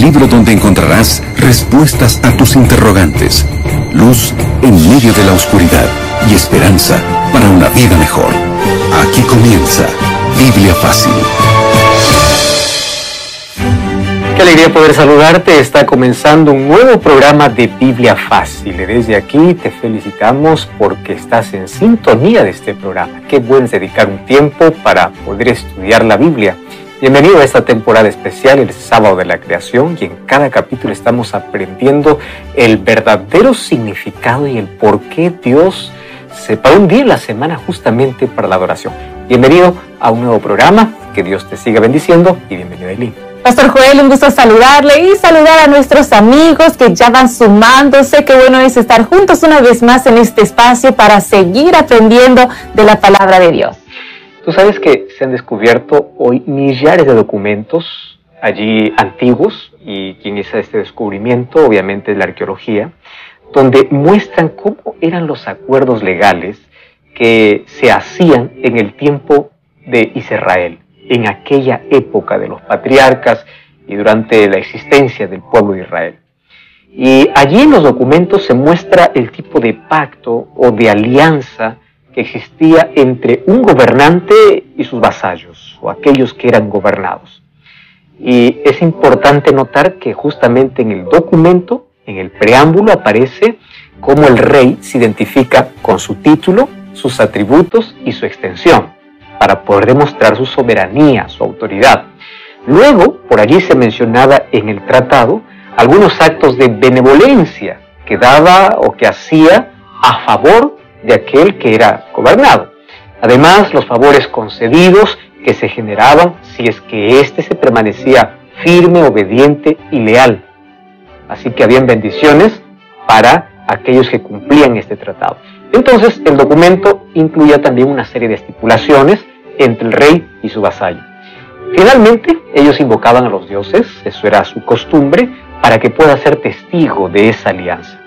el libro donde encontrarás respuestas a tus interrogantes, luz en medio de la oscuridad y esperanza para una vida mejor. Aquí comienza Biblia Fácil. Qué alegría poder saludarte. Está comenzando un nuevo programa de Biblia Fácil. Y desde aquí te felicitamos porque estás en sintonía de este programa. Qué bueno es dedicar un tiempo para poder estudiar la Biblia. Bienvenido a esta temporada especial, el Sábado de la Creación, y en cada capítulo estamos aprendiendo el verdadero significado y el por qué Dios separó un día en la semana justamente para la adoración. Bienvenido a un nuevo programa, que Dios te siga bendiciendo y bienvenido, Aileen. Pastor Joel, un gusto saludarle y saludar a nuestros amigos que ya van sumándose. Qué bueno es estar juntos una vez más en este espacio para seguir aprendiendo de la palabra de Dios. Tú sabes que se han descubierto hoy millares de documentos allí antiguos, y quien hizo este descubrimiento obviamente es la arqueología, donde muestran cómo eran los acuerdos legales que se hacían en el tiempo de Israel, en aquella época de los patriarcas y durante la existencia del pueblo de Israel. Y allí en los documentos se muestra el tipo de pacto o de alianza que existía entre un gobernante y sus vasallos, o aquellos que eran gobernados. Y es importante notar que justamente en el documento, en el preámbulo, aparece cómo el rey se identifica con su título, sus atributos y su extensión, para poder demostrar su soberanía, su autoridad. Luego, por allí se mencionaba en el tratado algunos actos de benevolencia que daba o que hacía a favor de aquel que era gobernado. Además, los favores concedidos que se generaban si es que éste se permanecía firme, obediente y leal. Así que habían bendiciones para aquellos que cumplían este tratado. Entonces, el documento incluía también una serie de estipulaciones entre el rey y su vasallo. Finalmente, ellos invocaban a los dioses, eso era su costumbre, para que pueda ser testigo de esa alianza.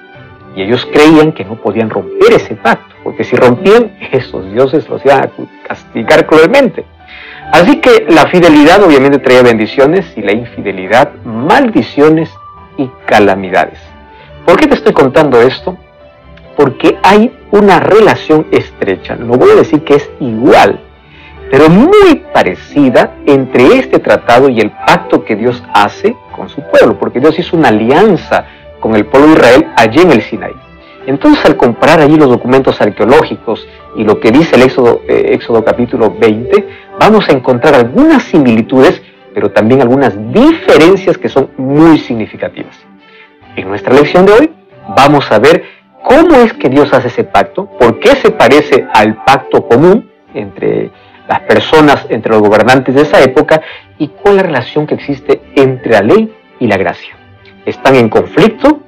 Y ellos creían que no podían romper ese pacto, porque si rompían, esos dioses los iban a castigar cruelmente. Así que la fidelidad obviamente traía bendiciones y la infidelidad, maldiciones y calamidades. ¿Por qué te estoy contando esto? Porque hay una relación estrecha, no voy a decir que es igual, pero muy parecida entre este tratado y el pacto que Dios hace con su pueblo, porque Dios hizo una alianza con el pueblo de Israel allí en el Sinaí. Entonces, al comparar allí los documentos arqueológicos y lo que dice el Éxodo capítulo 20, vamos a encontrar algunas similitudes, pero también algunas diferencias que son muy significativas. En nuestra lección de hoy vamos a ver cómo es que Dios hace ese pacto, por qué se parece al pacto común entre las personas, entre los gobernantes de esa época, y cuál es la relación que existe entre la ley y la gracia. ¿Están en conflicto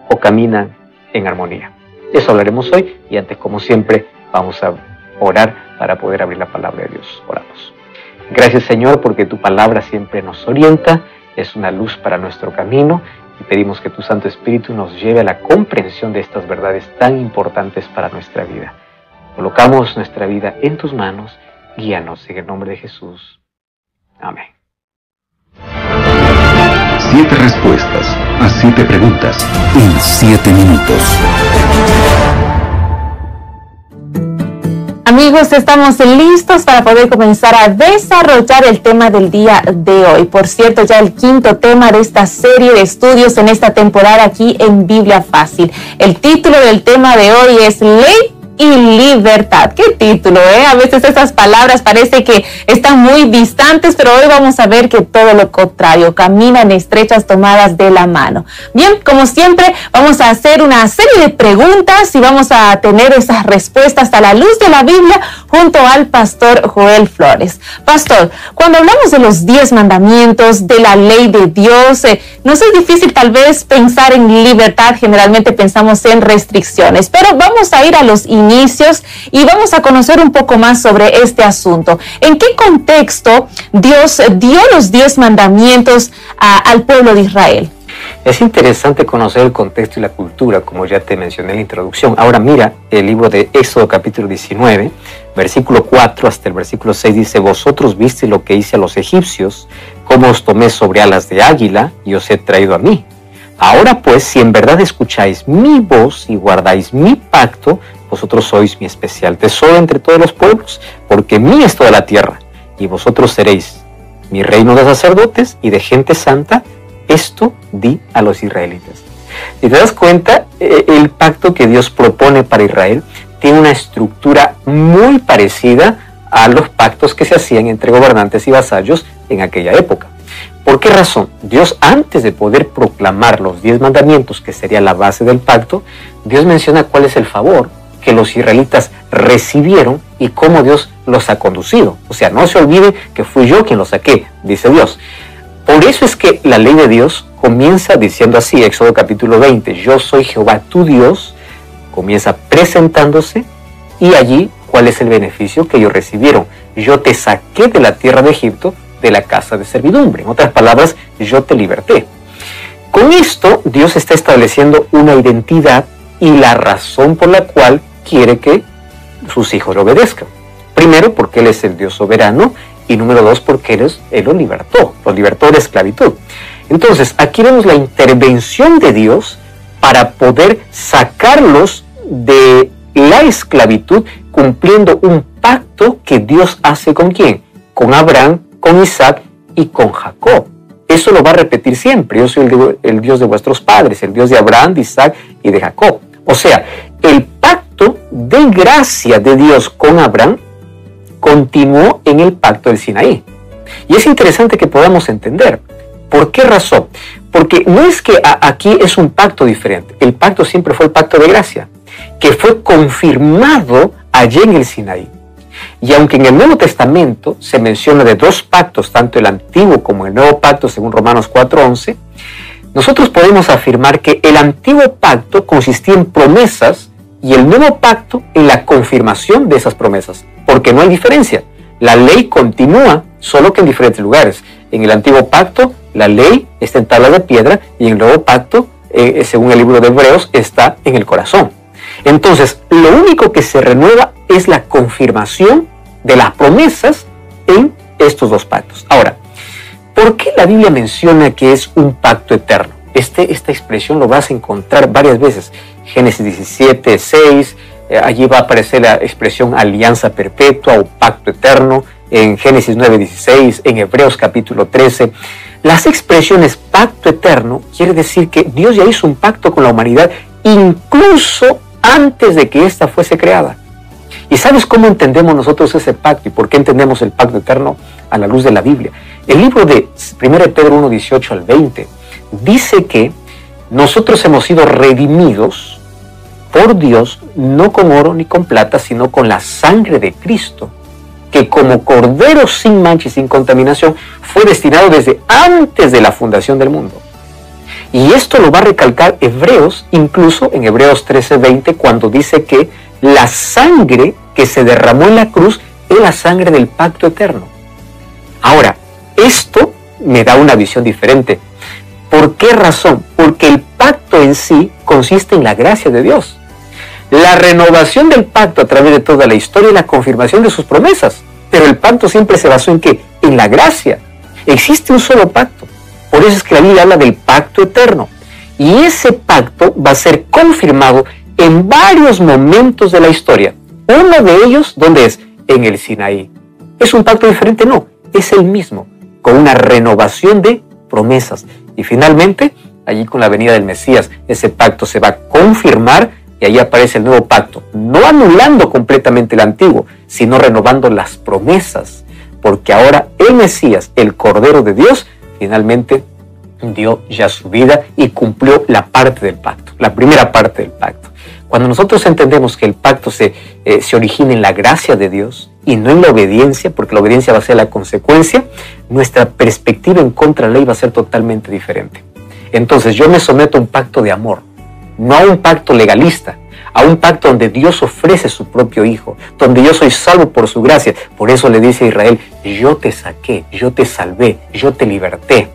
o caminan en armonía? Eso hablaremos hoy, y antes, como siempre, vamos a orar para poder abrir la palabra de Dios. Oramos. Gracias, Señor, porque tu palabra siempre nos orienta, es una luz para nuestro camino, y pedimos que tu Santo Espíritu nos lleve a la comprensión de estas verdades tan importantes para nuestra vida. Colocamos nuestra vida en tus manos, guíanos en el nombre de Jesús. Amén. 7 respuestas a 7 preguntas en 7 minutos. Amigos, estamos listos para poder comenzar a desarrollar el tema del día de hoy. Por cierto, ya el 5º tema de esta serie de estudios en esta temporada aquí en Biblia Fácil. El título del tema de hoy es Ley y Libertad. ¿Qué título, eh? A veces esas palabras parece que están muy distantes, pero hoy vamos a ver que todo lo contrario, caminan estrechas tomadas de la mano. Bien, como siempre, vamos a hacer una serie de preguntas y vamos a tener esas respuestas a la luz de la Biblia junto al pastor Joel Flores. Pastor, cuando hablamos de los 10 mandamientos, de la ley de Dios, nos es difícil tal vez pensar en libertad, generalmente pensamos en restricciones, pero vamos a ir a los inicios y vamos a conocer un poco más sobre este asunto. ¿En qué contexto Dios dio los 10 mandamientos al pueblo de Israel? Es interesante conocer el contexto y la cultura, como ya te mencioné en la introducción. Ahora mira el libro de Éxodo capítulo 19, versículo 4 hasta el versículo 6 dice: vosotros visteis lo que hice a los egipcios, cómo os tomé sobre alas de águila y os he traído a mí. Ahora pues, si en verdad escucháis mi voz y guardáis mi pacto, vosotros sois mi especial tesoro entre todos los pueblos, porque mía es toda la tierra, y vosotros seréis mi reino de sacerdotes y de gente santa. Esto di a los israelitas. Si te das cuenta, el pacto que Dios propone para Israel tiene una estructura muy parecida a los pactos que se hacían entre gobernantes y vasallos en aquella época. ¿Por qué razón? Dios, antes de poder proclamar los 10 mandamientos, que sería la base del pacto, Dios menciona cuál es el favor que los israelitas recibieron y cómo Dios los ha conducido. O sea, no se olvide que fui yo quien los saqué, dice Dios. Por eso es que la ley de Dios comienza diciendo así, Éxodo capítulo 20, yo soy Jehová tu Dios, comienza presentándose, y allí, ¿cuál es el beneficio que ellos recibieron? Yo te saqué de la tierra de Egipto, de la casa de servidumbre. En otras palabras, yo te liberté. Con esto, Dios está estableciendo una identidad y la razón por la cual quiere que sus hijos le obedezcan. Primero, porque Él es el Dios soberano, y número 2, porque Él los libertó de esclavitud. Entonces, aquí vemos la intervención de Dios para poder sacarlos de la esclavitud, cumpliendo un pacto que Dios hace ¿con quién? Con Abraham, con Isaac y con Jacob. Eso lo va a repetir siempre. Yo soy el Dios de vuestros padres, el Dios de Abraham, de Isaac y de Jacob. O sea, el pacto de gracia de Dios con Abraham continuó en el pacto del Sinaí. Y es interesante que podamos entender. ¿Por qué razón? Porque no es que aquí es un pacto diferente. El pacto siempre fue el pacto de gracia, que fue confirmado allí en el Sinaí. Y aunque en el Nuevo Testamento se menciona de 2 pactos, tanto el Antiguo como el Nuevo Pacto, según Romanos 4:11, nosotros podemos afirmar que el Antiguo Pacto consistía en promesas y el Nuevo Pacto en la confirmación de esas promesas, porque no hay diferencia. La ley continúa, solo que en diferentes lugares. En el Antiguo Pacto, la ley está en tabla de piedra, y en el Nuevo Pacto, según el libro de Hebreos, está en el corazón. Entonces, lo único que se renueva es la confirmación de las promesas en estos 2 pactos. Ahora, ¿por qué la Biblia menciona que es un pacto eterno? Esta expresión lo vas a encontrar varias veces. Génesis 17:6, allí va a aparecer la expresión alianza perpetua o pacto eterno, en Génesis 9:16, en Hebreos capítulo 13. Las expresiones pacto eterno quiere decir que Dios ya hizo un pacto con la humanidad incluso antes de que ésta fuese creada. ¿Y sabes cómo entendemos nosotros ese pacto y por qué entendemos el pacto eterno a la luz de la Biblia? El libro de 1 Pedro 1:18 al 20 dice que nosotros hemos sido redimidos por Dios, no con oro ni con plata, sino con la sangre de Cristo, que como cordero sin mancha y sin contaminación fue destinado desde antes de la fundación del mundo. Y esto lo va a recalcar Hebreos, incluso en Hebreos 13:20, cuando dice que la sangre que se derramó en la cruz es la sangre del pacto eterno. Ahora, esto me da una visión diferente. ¿Por qué razón? Porque el pacto en sí consiste en la gracia de Dios. La renovación del pacto a través de toda la historia y la confirmación de sus promesas. Pero el pacto siempre se basó en ¿qué? En la gracia. Existe un solo pacto. Por eso es que la Biblia habla del pacto eterno. Y ese pacto va a ser confirmado en varios momentos de la historia. Uno de ellos, ¿dónde es? En el Sinaí. ¿Es un pacto diferente? No, es el mismo, con una renovación de promesas. Y finalmente, allí con la venida del Mesías, ese pacto se va a confirmar y ahí aparece el nuevo pacto, no anulando completamente el antiguo, sino renovando las promesas, porque ahora el Mesías, el Cordero de Dios, finalmente dio ya su vida y cumplió la parte del pacto, la primera parte del pacto. Cuando nosotros entendemos que el pacto se origina en la gracia de Dios y no en la obediencia, porque la obediencia va a ser la consecuencia, nuestra perspectiva en contra de la ley va a ser totalmente diferente. Entonces yo me someto a un pacto de amor, no a un pacto legalista, a un pacto donde Dios ofrece su propio Hijo, donde yo soy salvo por su gracia. Por eso le dice a Israel, yo te saqué, yo te salvé, yo te liberté.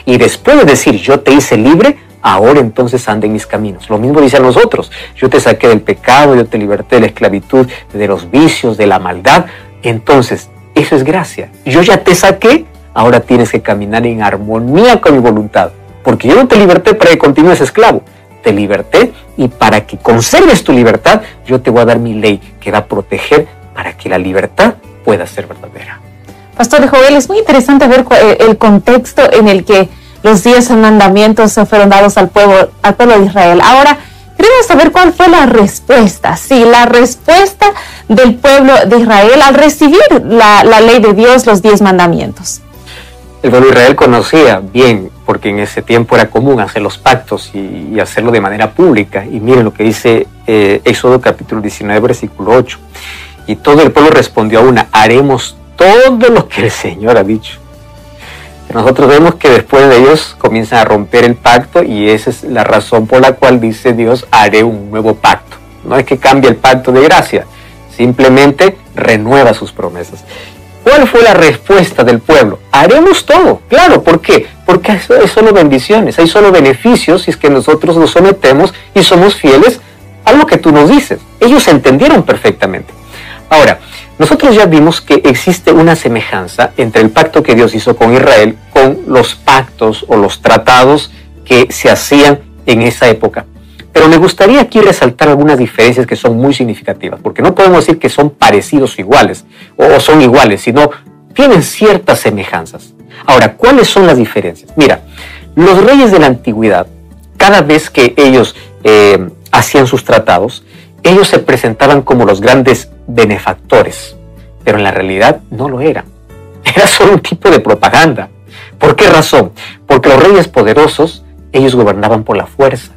Y después de decir, yo te hice libre, ahora entonces anda en mis caminos. Lo mismo dice a nosotros, yo te saqué del pecado, yo te liberté de la esclavitud, de los vicios, de la maldad. Entonces, eso es gracia. Yo ya te saqué, ahora tienes que caminar en armonía con mi voluntad, porque yo no te liberté para que continúes esclavo, te liberté y para que conserves tu libertad, yo te voy a dar mi ley que va a proteger para que la libertad pueda ser verdadera. Pastor Joel, es muy interesante ver el contexto en el que los 10 mandamientos se fueron dados al pueblo de Israel. Ahora, queremos saber cuál fue la respuesta. Sí, la respuesta del pueblo de Israel al recibir la ley de Dios, los 10 mandamientos. El pueblo de Israel conocía bien, porque en ese tiempo era común hacer los pactos y hacerlo de manera pública. Y miren lo que dice Éxodo capítulo 19, versículo 8. Y todo el pueblo respondió a una: haremos todo lo que el Señor ha dicho. Nosotros vemos que después de ellos comienzan a romper el pacto, y esa es la razón por la cual dice Dios: haré un nuevo pacto. No es que cambie el pacto de gracia, simplemente renueva sus promesas. ¿Cuál fue la respuesta del pueblo? Haremos todo. Claro, ¿por qué? Porque hay solo bendiciones, hay solo beneficios si es que nosotros nos sometemos y somos fieles a lo que tú nos dices. Ellos entendieron perfectamente. Ahora, nosotros ya vimos que existe una semejanza entre el pacto que Dios hizo con Israel con los pactos o los tratados que se hacían en esa época. Pero me gustaría aquí resaltar algunas diferencias que son muy significativas, porque no podemos decir que son parecidos o iguales, o son iguales, sino tienen ciertas semejanzas. Ahora, ¿cuáles son las diferencias? Mira, los reyes de la antigüedad, cada vez que ellos hacían sus tratados, ellos se presentaban como los grandes benefactores, pero en la realidad no lo eran. Era solo un tipo de propaganda. ¿Por qué razón? Porque los reyes poderosos, ellos gobernaban por la fuerza.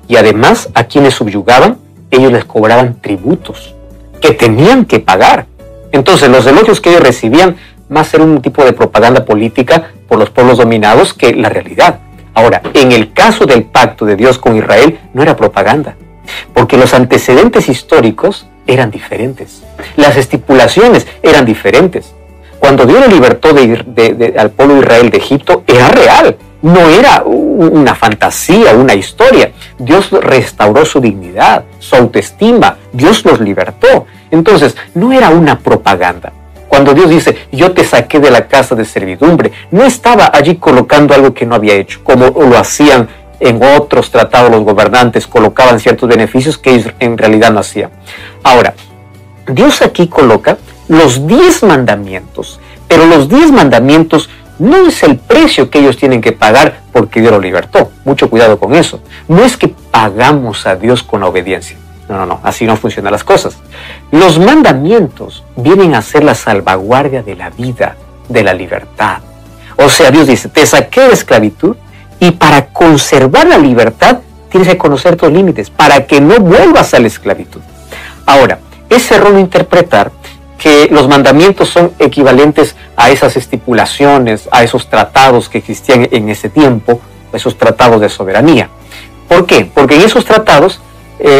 Y además, a quienes subyugaban, ellos les cobraban tributos que tenían que pagar. Entonces, los elogios que ellos recibían más eran un tipo de propaganda política por los pueblos dominados que la realidad. Ahora, en el caso del pacto de Dios con Israel, no era propaganda, porque los antecedentes históricos eran diferentes. Las estipulaciones eran diferentes. Cuando Dios lo libertó al pueblo de Israel de Egipto, era real. No era una fantasía, una historia. Dios restauró su dignidad, su autoestima. Dios los libertó. Entonces, no era una propaganda. Cuando Dios dice: yo te saqué de la casa de servidumbre, no estaba allí colocando algo que no había hecho, como lo hacían en otros tratados los gobernantes, colocaban ciertos beneficios que ellos en realidad no hacían. Ahora, Dios aquí coloca los 10 mandamientos, pero los 10 mandamientos no es el precio que ellos tienen que pagar porque Dios los libertó. Mucho cuidado con eso. No es que pagamos a Dios con la obediencia. No, así no funcionan las cosas. Los mandamientos vienen a ser la salvaguardia de la vida, de la libertad. O sea, Dios dice: te saqué de esclavitud, y para conservar la libertad tienes que conocer tus límites, para que no vuelvas a la esclavitud. Ahora, es erróneo interpretar que los mandamientos son equivalentes a esas estipulaciones, a esos tratados que existían en ese tiempo, esos tratados de soberanía. ¿Por qué? Porque en esos tratados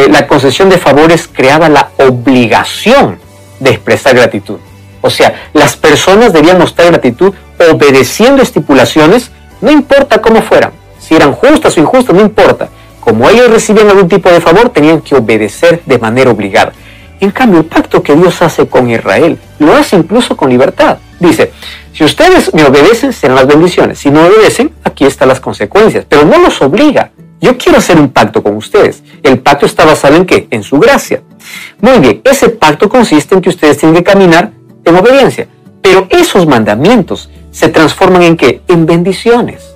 la concesión de favores creaba la obligación de expresar gratitud. O sea, las personas debían mostrar gratitud obedeciendo estipulaciones, no importa cómo fueran, si eran justas o injustas, no importa. Como ellos recibían algún tipo de favor, tenían que obedecer de manera obligada. En cambio, el pacto que Dios hace con Israel, lo hace incluso con libertad. Dice: si ustedes me obedecen, serán las bendiciones. Si no obedecen, aquí están las consecuencias. Pero no los obliga. Yo quiero hacer un pacto con ustedes. El pacto está basado ¿en qué? En su gracia. Muy bien, ese pacto consiste en que ustedes tienen que caminar en obediencia. Pero esos mandamientos se transforman ¿en qué? En bendiciones.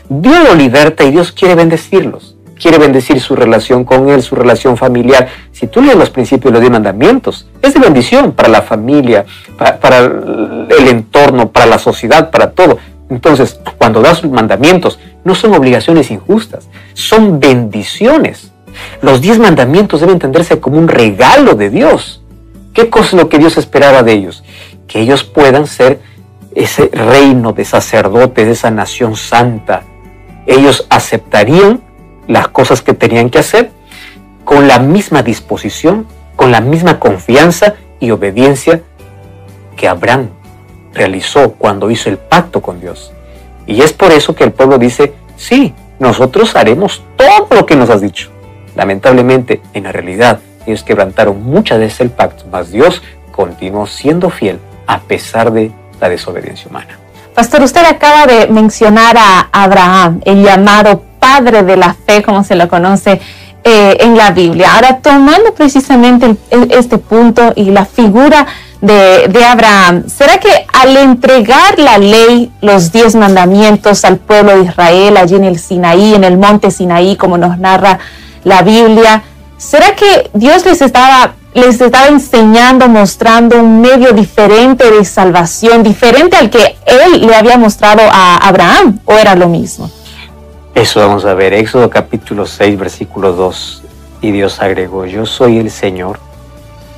Dios lo liberta y Dios quiere bendecirlos. Quiere bendecir su relación con Él, su relación familiar. Si tú lees los principios de los 10 mandamientos, es de bendición para la familia, para el entorno, para la sociedad, para todo. Entonces, cuando das mandamientos, no son obligaciones injustas, son bendiciones. Los 10 mandamientos deben entenderse como un regalo de Dios. ¿Qué cosa es lo que Dios esperaba de ellos? Que ellos puedan ser ese reino de sacerdotes, de esa nación santa. Ellos aceptarían las cosas que tenían que hacer con la misma disposición, con la misma confianza y obediencia que Abraham realizó cuando hizo el pacto con Dios. Y es por eso que el pueblo dice: sí, nosotros haremos todo lo que nos has dicho. Lamentablemente, en la realidad, ellos quebrantaron muchas veces el pacto, mas Dios continuó siendo fiel a pesar de la desobediencia humana. Pastor, usted acaba de mencionar a Abraham, el llamado padre de la fe, como se lo conoce en la Biblia. Ahora, tomando precisamente este punto y la figura de Abraham, ¿será que al entregar la ley, los 10 mandamientos al pueblo de Israel, allí en el Sinaí, en el monte Sinaí, como nos narra la Biblia, ¿será que Dios les estaba enseñando, mostrando un medio diferente de salvación, diferente al que Él le había mostrado a Abraham, o era lo mismo? Eso vamos a ver, Éxodo capítulo 6, versículo 2. Y Dios agregó: yo soy el Señor,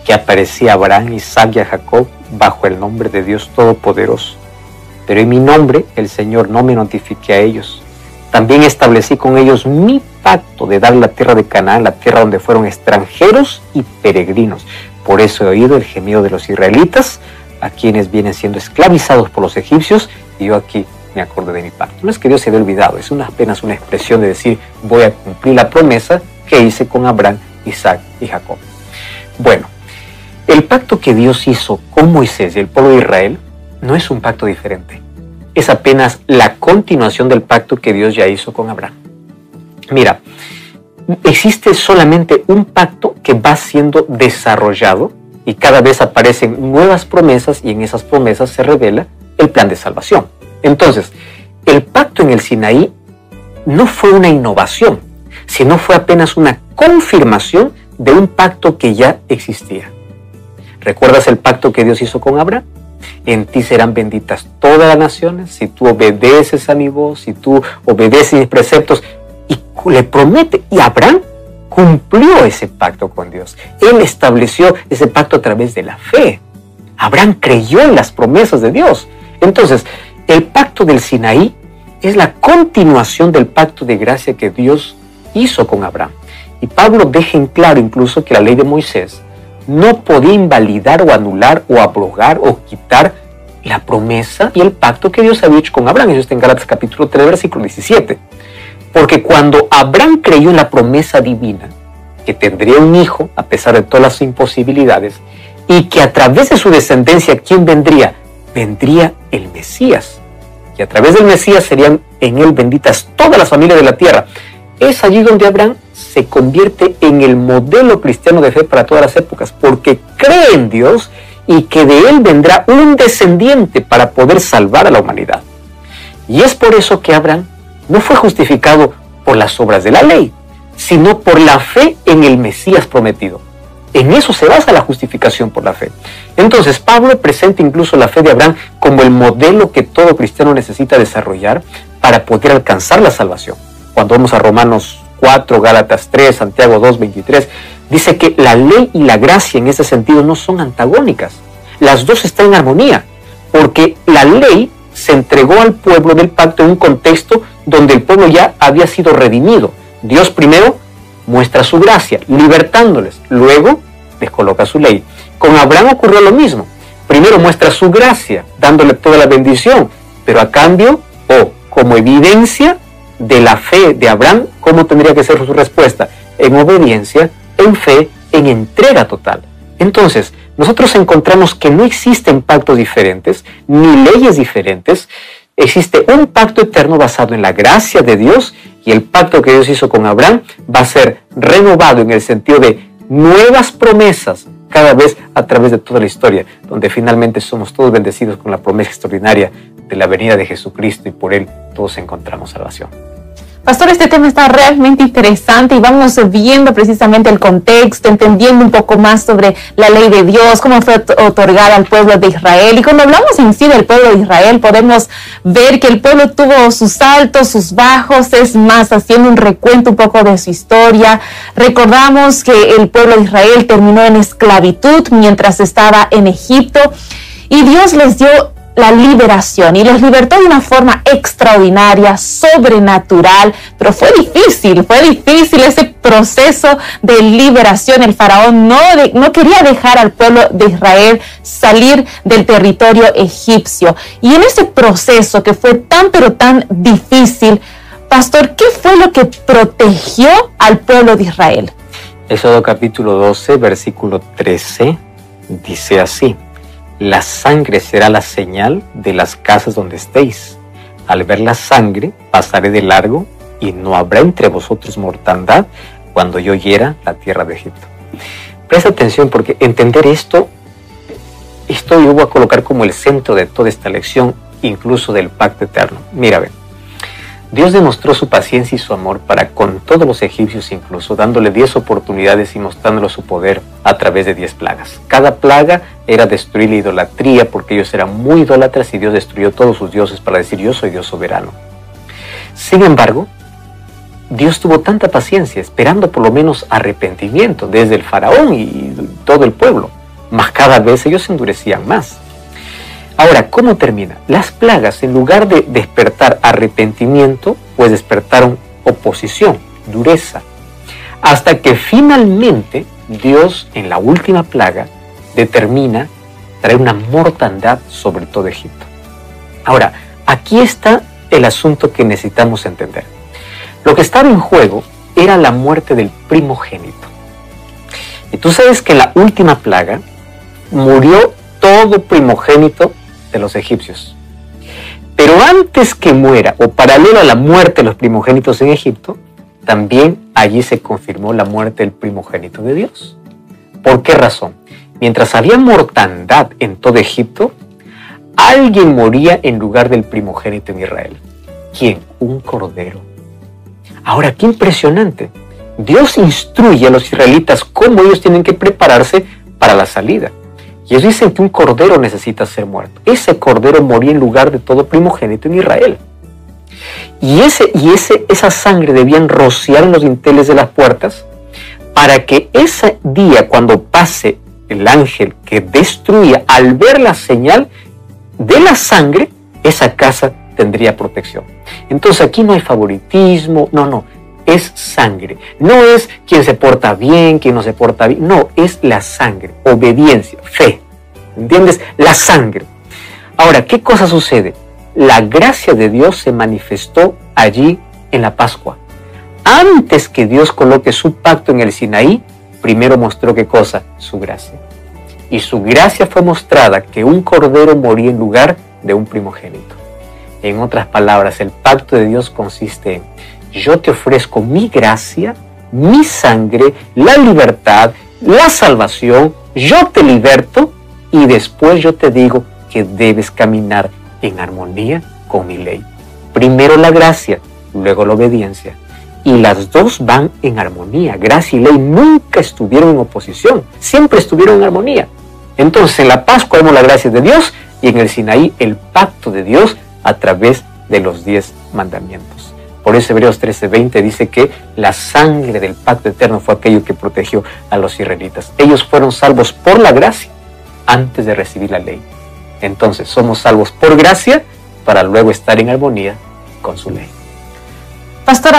que aparecía a Abraham, Isaac y a Jacob bajo el nombre de Dios Todopoderoso. Pero en mi nombre el Señor no me notifiqué a ellos. También establecí con ellos mi pacto de dar la tierra de Canaán, la tierra donde fueron extranjeros y peregrinos. Por eso he oído el gemido de los israelitas, a quienes vienen siendo esclavizados por los egipcios, y yo aquí me acordé de mi pacto. No es que Dios se haya olvidado, es apenas una expresión de decir: voy a cumplir la promesa que hice con Abraham, Isaac y Jacob. Bueno, el pacto que Dios hizo con Moisés y el pueblo de Israel no es un pacto diferente. Es apenas la continuación del pacto que Dios ya hizo con Abraham. Mira, existe solamente un pacto que va siendo desarrollado y cada vez aparecen nuevas promesas, y en esas promesas se revela el plan de salvación. Entonces, el pacto en el Sinaí no fue una innovación, sino fue apenas una confirmación de un pacto que ya existía. ¿Recuerdas el pacto que Dios hizo con Abraham? En ti serán benditas todas las naciones, si tú obedeces a mi voz, si tú obedeces mis preceptos. Y le promete, y Abraham cumplió ese pacto con Dios. Él estableció ese pacto a través de la fe. Abraham creyó en las promesas de Dios. Entonces, el pacto del Sinaí es la continuación del pacto de gracia que Dios hizo con Abraham. Y Pablo deja en claro incluso que la ley de Moisés no podía invalidar o anular o abrogar o quitar la promesa y el pacto que Dios había hecho con Abraham. Eso está en Gálatas capítulo 3, versículo 17. Porque cuando Abraham creyó en la promesa divina, que tendría un hijo a pesar de todas las imposibilidades, y que a través de su descendencia, ¿quién vendría? Vendría el Mesías. Y a través del Mesías serían en él benditas todas las familias de la tierra. Es allí donde Abraham se convierte en el modelo cristiano de fe para todas las épocas, porque cree en Dios y que de él vendrá un descendiente para poder salvar a la humanidad. Y es por eso que Abraham no fue justificado por las obras de la ley, sino por la fe en el Mesías prometido. En eso se basa la justificación por la fe. Entonces, Pablo presenta incluso la fe de Abraham como el modelo que todo cristiano necesita desarrollar para poder alcanzar la salvación. Cuando vamos a Romanos 4, Gálatas 3, Santiago 2, 23, dice que la ley y la gracia en ese sentido no son antagónicas. Las dos están en armonía, porque la ley se entregó al pueblo del pacto en un contexto donde el pueblo ya había sido redimido. Dios primero muestra su gracia, libertándoles, luego les coloca su ley. Con Abraham ocurrió lo mismo. Primero muestra su gracia, dándole toda la bendición, pero a cambio, como evidencia de la fe de Abraham, ¿cómo tendría que ser su respuesta? En obediencia, en fe, en entrega total. Entonces, nosotros encontramos que no existen pactos diferentes, ni leyes diferentes. Existe un pacto eterno basado en la gracia de Dios, y el pacto que Dios hizo con Abraham va a ser renovado en el sentido de nuevas promesas cada vez a través de toda la historia, donde finalmente somos todos bendecidos con la promesa extraordinaria de la venida de Jesucristo, y por él todos encontramos salvación. Pastor, este tema está realmente interesante y vamos viendo precisamente el contexto, entendiendo un poco más sobre la ley de Dios, cómo fue otorgada al pueblo de Israel. Y cuando hablamos en sí del pueblo de Israel, podemos ver que el pueblo tuvo sus altos, sus bajos. Es más, haciendo un recuento un poco de su historia, recordamos que el pueblo de Israel terminó en esclavitud mientras estaba en Egipto, y Dios les dio la liberación y los libertó de una forma extraordinaria, sobrenatural, pero fue difícil ese proceso de liberación. El faraón no quería dejar al pueblo de Israel salir del territorio egipcio, y en ese proceso que fue tan pero tan difícil, pastor, ¿qué fue lo que protegió al pueblo de Israel? Éxodo capítulo 12, versículo 13, dice así: la sangre será la señal de las casas donde estéis. Al ver la sangre, pasaré de largo y no habrá entre vosotros mortandad cuando yo hiera la tierra de Egipto. Presta atención, porque entender esto yo voy a colocar como el centro de toda esta lección, incluso del pacto eterno. Mira, ven. Dios demostró su paciencia y su amor para con todos los egipcios, incluso dándole 10 oportunidades y mostrándole su poder a través de 10 plagas. Cada plaga era destruir la idolatría, porque ellos eran muy idólatras y Dios destruyó todos sus dioses para decir: yo soy Dios soberano. Sin embargo, Dios tuvo tanta paciencia, esperando por lo menos arrepentimiento desde el faraón y todo el pueblo, mas cada vez ellos se endurecían más. Ahora, ¿cómo termina? Las plagas, en lugar de despertar arrepentimiento, pues despertaron oposición, dureza, hasta que finalmente Dios, en la última plaga, determina traer una mortandad sobre todo Egipto. Ahora, aquí está el asunto que necesitamos entender. Lo que estaba en juego era la muerte del primogénito. Y tú sabes que en la última plaga murió todo primogénito de los egipcios. Pero antes que muera, o paralelo a la muerte de los primogénitos en Egipto, también allí se confirmó la muerte del primogénito de Dios. ¿Por qué razón? Mientras había mortandad en todo Egipto, alguien moría en lugar del primogénito en Israel. ¿Quién? Un cordero. Ahora, qué impresionante. Dios instruye a los israelitas cómo ellos tienen que prepararse para la salida. Y ellos dicen que un cordero necesita ser muerto. Ese cordero moría en lugar de todo primogénito en Israel. Y esa sangre debían rociar en los dinteles de las puertas para que ese día, cuando pase el ángel que destruía, al ver la señal de la sangre, esa casa tendría protección. Entonces aquí no hay favoritismo, no, es sangre. No es quien se porta bien, quien no se porta bien, no, es la sangre, obediencia, fe, ¿entiendes? La sangre. Ahora, ¿qué cosa sucede? La gracia de Dios se manifestó allí en la Pascua. Antes que Dios coloque su pacto en el Sinaí, primero mostró ¿qué cosa? Su gracia. Y su gracia fue mostrada que un cordero moría en lugar de un primogénito. En otras palabras, el pacto de Dios consiste en: yo te ofrezco mi gracia, mi sangre, la libertad, la salvación, yo te liberto y después yo te digo que debes caminar en armonía con mi ley. Primero la gracia, luego la obediencia. Y las dos van en armonía. Gracia y ley nunca estuvieron en oposición, siempre estuvieron en armonía. Entonces en la Pascua vemos la gracia de Dios y en el Sinaí el pacto de Dios a través de los 10 mandamientos. Por eso Hebreos 13:20 dice que la sangre del pacto eterno fue aquello que protegió a los israelitas. Ellos fueron salvos por la gracia antes de recibir la ley. Entonces somos salvos por gracia para luego estar en armonía con su ley. Pastor,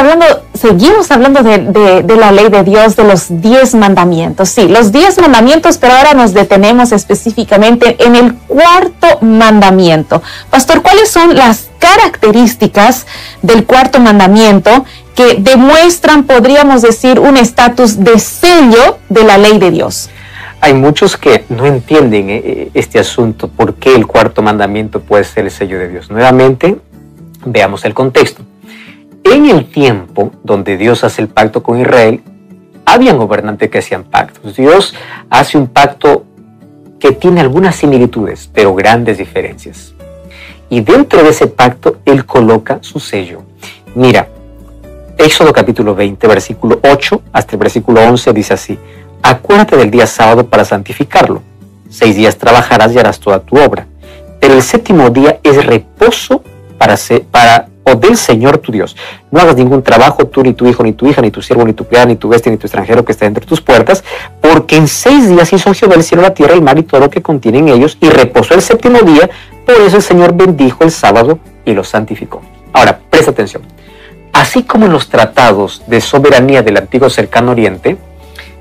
seguimos hablando de la ley de Dios, de los 10 mandamientos. Sí, los 10 mandamientos, pero ahora nos detenemos específicamente en el cuarto mandamiento. Pastor, ¿cuáles son las características del cuarto mandamiento que demuestran, podríamos decir, un estatus de sello de la ley de Dios? Hay muchos que no entienden este asunto, por qué el cuarto mandamiento puede ser el sello de Dios. Nuevamente, veamos el contexto. En el tiempo donde Dios hace el pacto con Israel, habían gobernantes que hacían pactos. Dios hace un pacto que tiene algunas similitudes, pero grandes diferencias. Y dentro de ese pacto, Él coloca su sello. Mira, Éxodo capítulo 20, versículo 8 hasta el versículo 11 dice así: acuérdate del día sábado para santificarlo. 6 días trabajarás y harás toda tu obra. Pero el séptimo día es reposo del Señor tu Dios. No hagas ningún trabajo, tú, ni tu hijo, ni tu hija, ni tu siervo, ni tu criada, ni tu bestia, ni tu extranjero que está entre tus puertas, porque en 6 días hizo Jehová el cielo, la tierra, el mar y todo lo que contienen ellos, y reposó el séptimo día. Por eso el Señor bendijo el sábado y lo santificó. Ahora, presta atención. Así como en los tratados de soberanía del antiguo cercano oriente,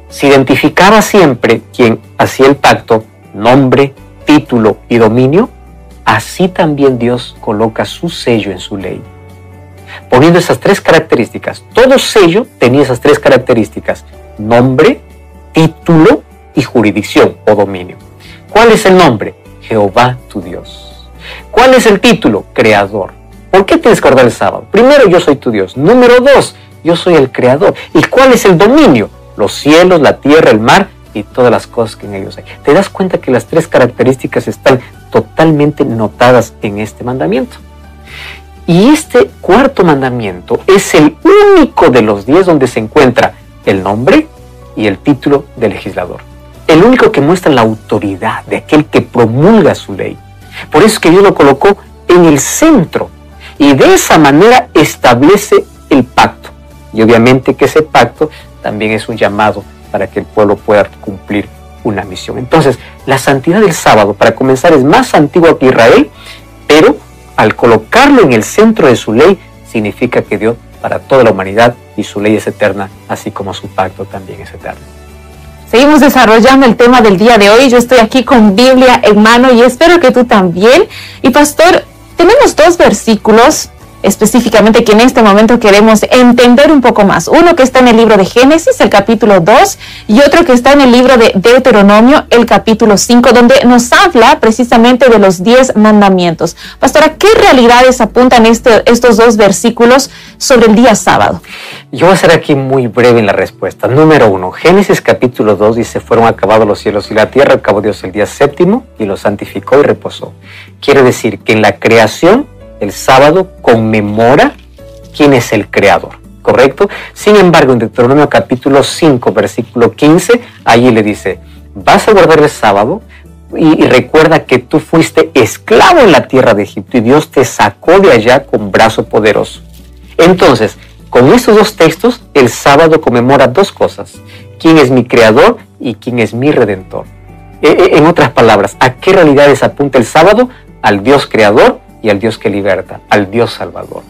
se identificaba siempre quien hacía el pacto, nombre, título y dominio, así también Dios coloca su sello en su ley, poniendo esas 3 características. Todo sello tenía esas 3 características: nombre, título y jurisdicción o dominio. ¿Cuál es el nombre? Jehová tu Dios. ¿Cuál es el título? Creador. ¿Por qué tienes que guardar el sábado? Primero, yo soy tu Dios. Número 2, yo soy el creador. ¿Y cuál es el dominio? Los cielos, la tierra, el mar y todas las cosas que en ellos hay. ¿Te das cuenta que las 3 características están totalmente notadas en este mandamiento? Y este 4º mandamiento es el único de los 10 donde se encuentra el nombre y el título del legislador. El único que muestra la autoridad de aquel que promulga su ley. Por eso es que Dios lo colocó en el centro y de esa manera establece el pacto. Y obviamente que ese pacto también es un llamado para que el pueblo pueda cumplir una misión. Entonces, la santidad del sábado, para comenzar, es más antigua que Israel, pero al colocarlo en el centro de su ley, significa que dio para toda la humanidad y su ley es eterna, así como su pacto también es eterno. Seguimos desarrollando el tema del día de hoy. Yo estoy aquí con Biblia en mano y espero que tú también. Y pastor, tenemos 2 versículos específicamente que en este momento queremos entender un poco más. Uno que está en el libro de Génesis, el capítulo 2, y otro que está en el libro de Deuteronomio, el capítulo 5, donde nos habla precisamente de los 10 mandamientos. Pastora, ¿qué realidades apuntan estos 2 versículos sobre el día sábado? Yo voy a ser aquí muy breve en la respuesta. Número 1, Génesis capítulo 2 dice: fueron acabados los cielos y la tierra, acabó Dios el día 7º y lo santificó y reposó. Quiere decir que en la creación el sábado conmemora quién es el creador, ¿correcto? Sin embargo, en Deuteronomio capítulo 5, versículo 15, allí le dice: vas a guardar el sábado y recuerda que tú fuiste esclavo en la tierra de Egipto y Dios te sacó de allá con brazo poderoso. Entonces, con estos 2 textos, el sábado conmemora 2 cosas: quién es mi creador y quién es mi redentor. En otras palabras, ¿a qué realidades apunta el sábado? Al Dios creador y al Dios que liberta, al Dios salvador.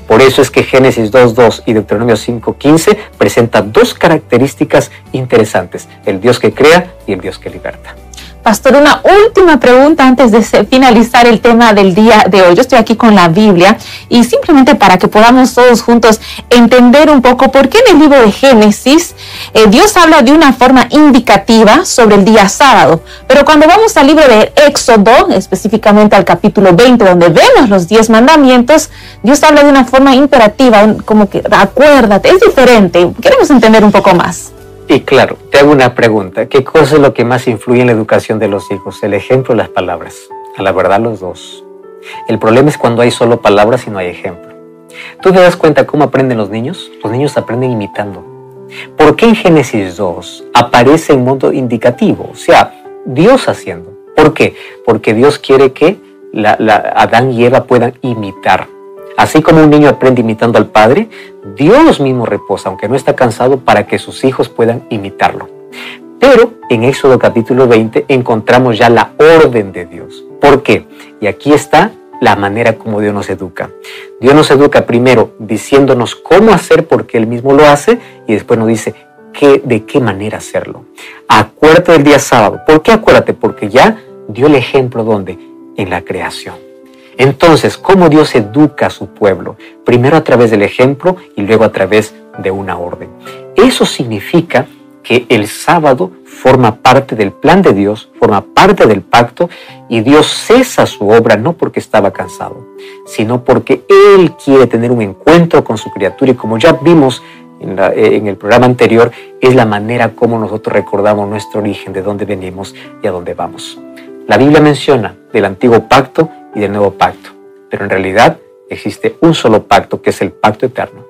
Por eso es que Génesis 2.2 y Deuteronomio 5.15 presentan 2 características interesantes: el Dios que crea y el Dios que liberta. Pastor, una última pregunta antes de finalizar el tema del día de hoy. Yo estoy aquí con la Biblia y simplemente para que podamos todos juntos entender un poco por qué en el libro de Génesis Dios habla de una forma indicativa sobre el día sábado. Pero cuando vamos al libro de Éxodo, específicamente al capítulo 20, donde vemos los 10 mandamientos, Dios habla de una forma imperativa, como que acuérdate, es diferente. Queremos entender un poco más. Y claro, te hago una pregunta: ¿qué cosa es lo que más influye en la educación de los hijos? ¿El ejemplo o las palabras? A la verdad, los 2. El problema es cuando hay solo palabras y no hay ejemplo. ¿Tú te das cuenta cómo aprenden los niños? Los niños aprenden imitando. ¿Por qué en Génesis 2 aparece en modo indicativo? O sea, Dios haciendo. ¿Por qué? Porque Dios quiere que Adán y Eva puedan imitar. Así como un niño aprende imitando al padre, Dios mismo reposa, aunque no está cansado, para que sus hijos puedan imitarlo. Pero en Éxodo capítulo 20 encontramos ya la orden de Dios. ¿Por qué? Y aquí está la manera como Dios nos educa. Dios nos educa primero diciéndonos cómo hacer, porque Él mismo lo hace, y después nos dice de qué manera hacerlo. Acuérdate del día sábado. ¿Por qué acuérdate? Porque ya dio el ejemplo, ¿dónde? En la creación. Entonces, ¿cómo Dios educa a su pueblo? Primero a través del ejemplo y luego a través de una orden. Eso significa que el sábado forma parte del plan de Dios, forma parte del pacto, y Dios cesa su obra no porque estaba cansado, sino porque Él quiere tener un encuentro con su criatura, y como ya vimos en el programa anterior, es la manera como nosotros recordamos nuestro origen, de dónde venimos y a dónde vamos. La Biblia menciona del antiguo pacto y del nuevo pacto, pero en realidad existe un solo pacto, que es el pacto eterno.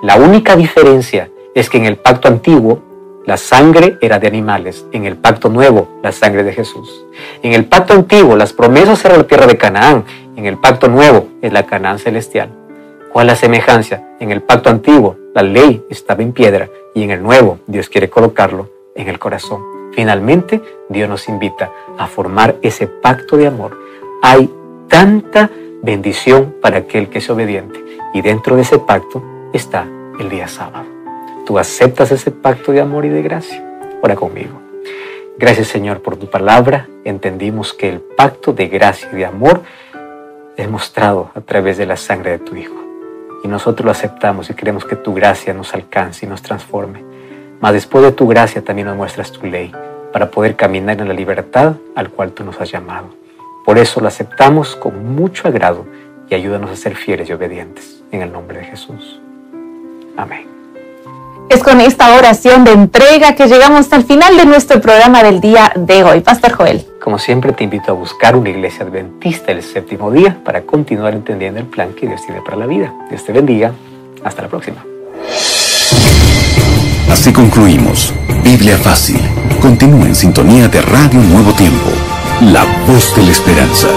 La única diferencia es que en el pacto antiguo la sangre era de animales, en el pacto nuevo la sangre de Jesús. En el pacto antiguo las promesas eran la tierra de Canaán, en el pacto nuevo es la Canaán celestial. ¿Cuál es la semejanza? En el pacto antiguo la ley estaba en piedra y en el nuevo Dios quiere colocarlo en el corazón. Finalmente Dios nos invita a formar ese pacto de amor. Hay tanta bendición para aquel que es obediente, y dentro de ese pacto está el día sábado. ¿Tú aceptas ese pacto de amor y de gracia? Ora conmigo. Gracias, Señor, por tu palabra. Entendimos que el pacto de gracia y de amor es mostrado a través de la sangre de tu Hijo, y nosotros lo aceptamos y queremos que tu gracia nos alcance y nos transforme. Mas después de tu gracia también nos muestras tu ley, para poder caminar en la libertad al cual tú nos has llamado. Por eso lo aceptamos con mucho agrado y ayúdanos a ser fieles y obedientes. En el nombre de Jesús. Amén. Es con esta oración de entrega que llegamos al final de nuestro programa del día de hoy. Pastor Joel. Como siempre, te invito a buscar una iglesia adventista el séptimo día para continuar entendiendo el plan que Dios tiene para la vida. Dios te bendiga. Hasta la próxima. Así concluimos Biblia Fácil. Continúa en sintonía de Radio Nuevo Tiempo, la voz de la esperanza.